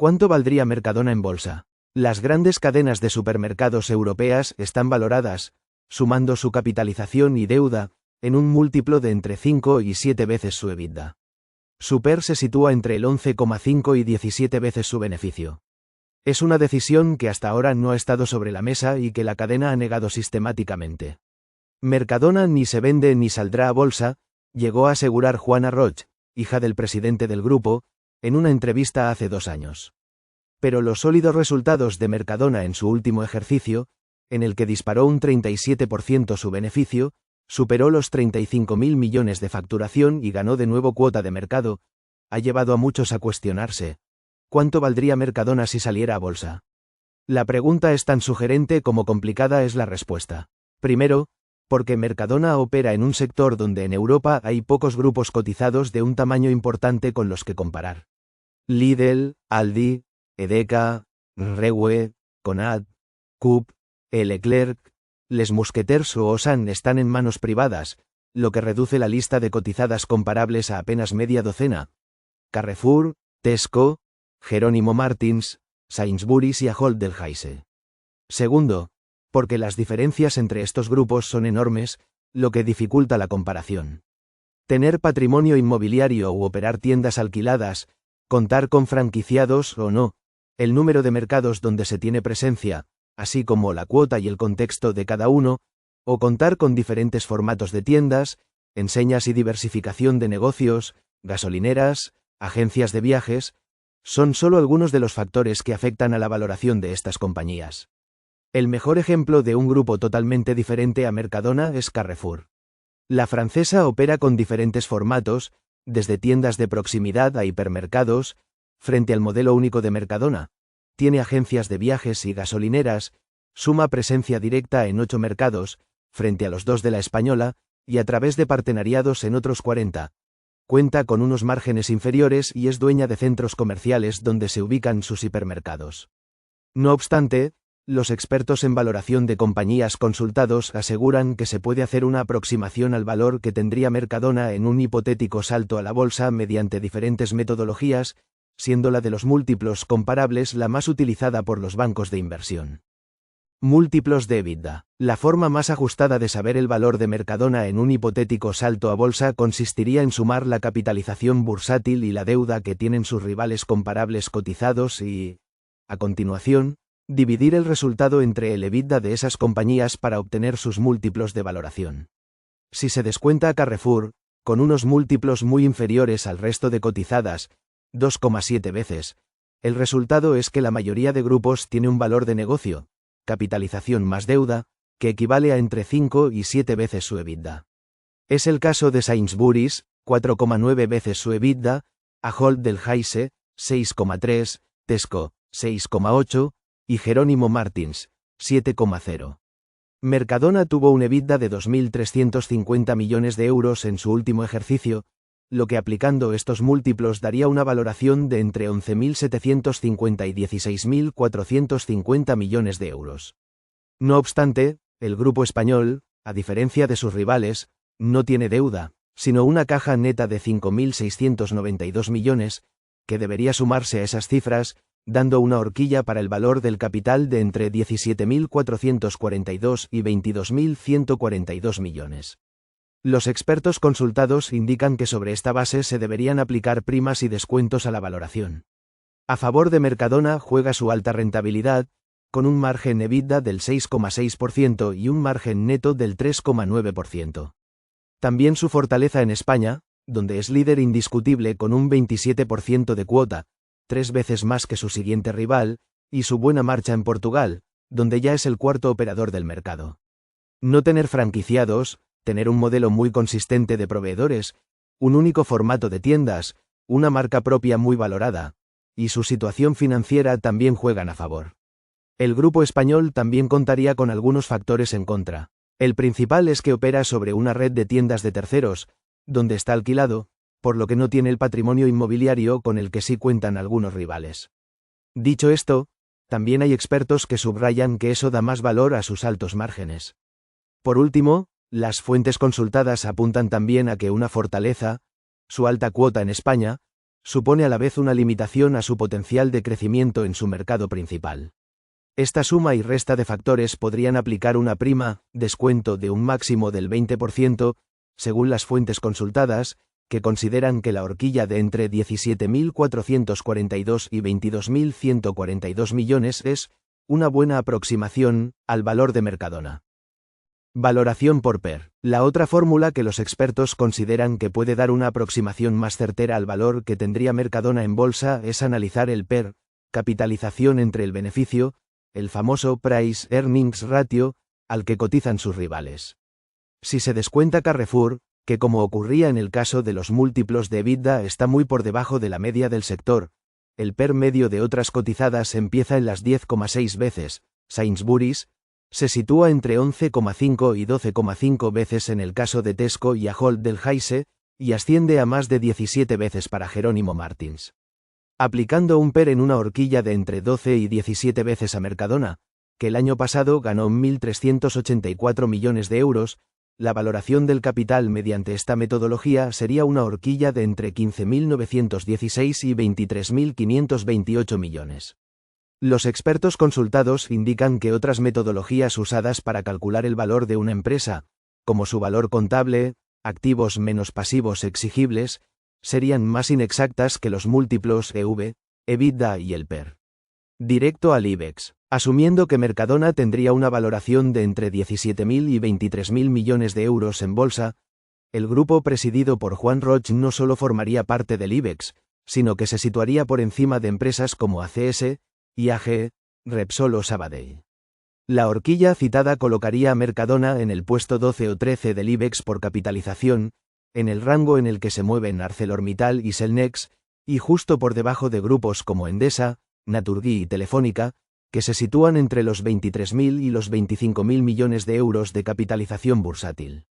¿Cuánto valdría Mercadona en bolsa? Las grandes cadenas de supermercados europeas están valoradas, sumando su capitalización y deuda, en un múltiplo de entre 5 y 7 veces su EBITDA. Su PER se sitúa entre el 11,5 y 17 veces su beneficio. Es una decisión que hasta ahora no ha estado sobre la mesa y que la cadena ha negado sistemáticamente. Mercadona ni se vende ni saldrá a bolsa, llegó a asegurar Juana Roig, hija del presidente del grupo, en una entrevista hace 2 años. Pero los sólidos resultados de Mercadona en su último ejercicio, en el que disparó un 37% su beneficio, superó los 35.000 millones de facturación y ganó de nuevo cuota de mercado, ha llevado a muchos a cuestionarse: ¿cuánto valdría Mercadona si saliera a bolsa? La pregunta es tan sugerente como complicada es la respuesta. Primero, porque Mercadona opera en un sector donde en Europa hay pocos grupos cotizados de un tamaño importante con los que comparar. Lidl, Aldi, Edeka, Rewe, Conad, Coop, Leclerc, Les Mousquetaires o Auchan están en manos privadas, lo que reduce la lista de cotizadas comparables a apenas media docena. Carrefour, Tesco, Jerónimo Martins, Sainsbury's y Ahold Delhaize. Segundo, porque las diferencias entre estos grupos son enormes, lo que dificulta la comparación. Tener patrimonio inmobiliario u operar tiendas alquiladas, contar con franquiciados o no, el número de mercados donde se tiene presencia, así como la cuota y el contexto de cada uno, o contar con diferentes formatos de tiendas, enseñas y diversificación de negocios, gasolineras, agencias de viajes, son solo algunos de los factores que afectan a la valoración de estas compañías. El mejor ejemplo de un grupo totalmente diferente a Mercadona es Carrefour. La francesa opera con diferentes formatos, desde tiendas de proximidad a hipermercados, frente al modelo único de Mercadona. Tiene agencias de viajes y gasolineras, suma presencia directa en 8 mercados, frente a los 2 de la española, y a través de partenariados en otros 40. Cuenta con unos márgenes inferiores y es dueña de centros comerciales donde se ubican sus hipermercados. No obstante, los expertos en valoración de compañías consultados aseguran que se puede hacer una aproximación al valor que tendría Mercadona en un hipotético salto a la bolsa mediante diferentes metodologías, siendo la de los múltiplos comparables la más utilizada por los bancos de inversión. Múltiplos de EBITDA. La forma más ajustada de saber el valor de Mercadona en un hipotético salto a bolsa consistiría en sumar la capitalización bursátil y la deuda que tienen sus rivales comparables cotizados y, a continuación, dividir el resultado entre el EBITDA de esas compañías para obtener sus múltiplos de valoración. Si se descuenta a Carrefour, con unos múltiplos muy inferiores al resto de cotizadas, 2,7 veces, el resultado es que la mayoría de grupos tiene un valor de negocio, capitalización más deuda, que equivale a entre 5 y 7 veces su EBITDA. Es el caso de Sainsbury's, 4,9 veces su EBITDA, Ahold Delhaize, 6,3, Tesco, 6,8, y Jerónimo Martins, 7,0. Mercadona tuvo un EBITDA de 2.350 millones de euros en su último ejercicio, lo que aplicando estos múltiplos daría una valoración de entre 11.750 y 16.450 millones de euros. No obstante, el grupo español, a diferencia de sus rivales, no tiene deuda, sino una caja neta de 5.692 millones, que debería sumarse a esas cifras, dando una horquilla para el valor del capital de entre 17.442 y 22.142 millones. Los expertos consultados indican que sobre esta base se deberían aplicar primas y descuentos a la valoración. A favor de Mercadona juega su alta rentabilidad, con un margen EBITDA del 6,6% y un margen neto del 3,9%. También su fortaleza en España, donde es líder indiscutible con un 27% de cuota, 3 veces más que su siguiente rival, y su buena marcha en Portugal, donde ya es el cuarto operador del mercado. No tener franquiciados, tener un modelo muy consistente de proveedores, un único formato de tiendas, una marca propia muy valorada, y su situación financiera también juegan a favor. El grupo español también contaría con algunos factores en contra. El principal es que opera sobre una red de tiendas de terceros, donde está alquilado, por lo que no tiene el patrimonio inmobiliario con el que sí cuentan algunos rivales. Dicho esto, también hay expertos que subrayan que eso da más valor a sus altos márgenes. Por último, las fuentes consultadas apuntan también a que una fortaleza, su alta cuota en España, supone a la vez una limitación a su potencial de crecimiento en su mercado principal. Esta suma y resta de factores podrían aplicar una prima, descuento de un máximo del 20%, según las fuentes consultadas, que consideran que la horquilla de entre 17.442 y 22.142 millones es una buena aproximación al valor de Mercadona. Valoración por PER. La otra fórmula que los expertos consideran que puede dar una aproximación más certera al valor que tendría Mercadona en bolsa es analizar el PER, capitalización entre el beneficio, el famoso Price Earnings Ratio, al que cotizan sus rivales. Si se descuenta Carrefour, que como ocurría en el caso de los múltiplos de EBITDA está muy por debajo de la media del sector, el PER medio de otras cotizadas empieza en las 10,6 veces, Sainsbury's se sitúa entre 11,5 y 12,5 veces en el caso de Tesco y Ahold Delhaize, y asciende a más de 17 veces para Jerónimo Martins. Aplicando un PER en una horquilla de entre 12 y 17 veces a Mercadona, que el año pasado ganó 1.384 millones de euros, la valoración del capital mediante esta metodología sería una horquilla de entre 15.916 y 23.528 millones. Los expertos consultados indican que otras metodologías usadas para calcular el valor de una empresa, como su valor contable, activos menos pasivos exigibles, serían más inexactas que los múltiplos EV, EBITDA y el PER. Directo al IBEX. Asumiendo que Mercadona tendría una valoración de entre 17.000 y 23.000 millones de euros en bolsa, el grupo presidido por Juan Roig no solo formaría parte del IBEX, sino que se situaría por encima de empresas como ACS, IAG, Repsol o Sabadell. La horquilla citada colocaría a Mercadona en el puesto 12 o 13 del IBEX por capitalización, en el rango en el que se mueven ArcelorMittal y Cellnex, y justo por debajo de grupos como Endesa, Naturgy y Telefónica, que se sitúan entre los 23.000 y los 25.000 millones de euros de capitalización bursátil.